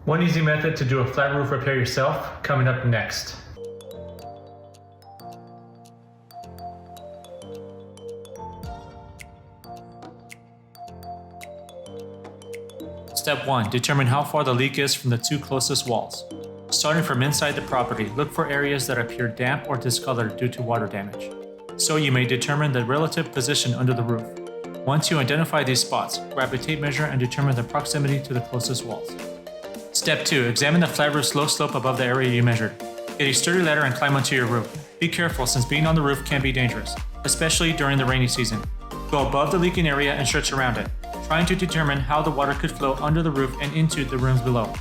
One easy method to do a flat roof repair yourself, coming up next. Step 1. Determine how far the leak is from the two closest walls. Starting from inside the property, look for areas that appear damp or discolored due to water damage. So you may determine the relative position under the roof. Once you identify these spots, grab a tape measure and determine the proximity to the closest walls. Step 2. Examine the flat roof's low slope above the area you measured. Get a sturdy ladder and climb onto your roof. Be careful since being on the roof can be dangerous, especially during the rainy season. Go above the leaking area and stretch around it, trying to determine how the water could flow under the roof and into the rooms below.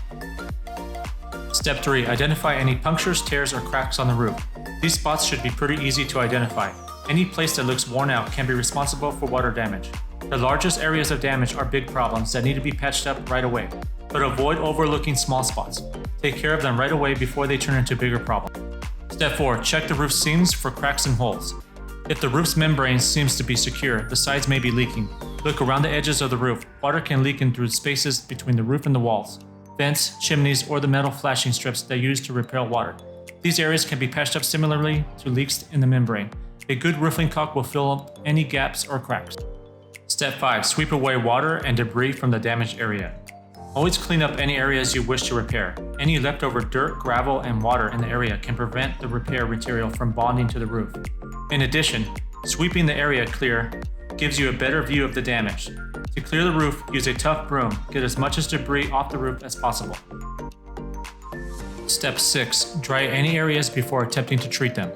Step 3. Identify any punctures, tears, or cracks on the roof. These spots should be pretty easy to identify. Any place that looks worn out can be responsible for water damage. The largest areas of damage are big problems that need to be patched up right away, but avoid overlooking small spots. Take care of them right away before they turn into bigger problems. Step 4. Check the roof seams for cracks and holes. If the roof's membrane seems to be secure, the sides may be leaking. Look around the edges of the roof. Water can leak in through spaces between the roof and the walls, vents, chimneys, or the metal flashing strips they use to repel water. These areas can be patched up similarly to leaks in the membrane. A good roofing caulk will fill up any gaps or cracks. Step 5. Sweep away water and debris from the damaged area. Always clean up any areas you wish to repair. Any leftover dirt, gravel, and water in the area can prevent the repair material from bonding to the roof. In addition, sweeping the area clear gives you a better view of the damage. To clear the roof, use a tough broom. Get as much as debris off the roof as possible. Step 6. Dry any areas before attempting to treat them.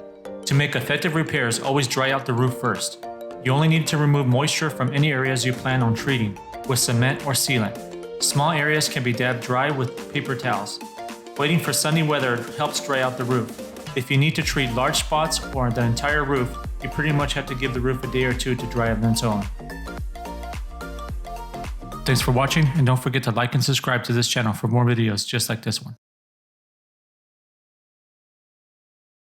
To make effective repairs, always dry out the roof first. You only need to remove moisture from any areas you plan on treating with cement or sealant. Small areas can be dabbed dry with paper towels. Waiting for sunny weather helps dry out the roof. If you need to treat large spots or the entire roof, you pretty much have to give the roof a day or two to dry on its own. Thanks for watching, and don't forget to like and subscribe to this channel for more videos just like this one.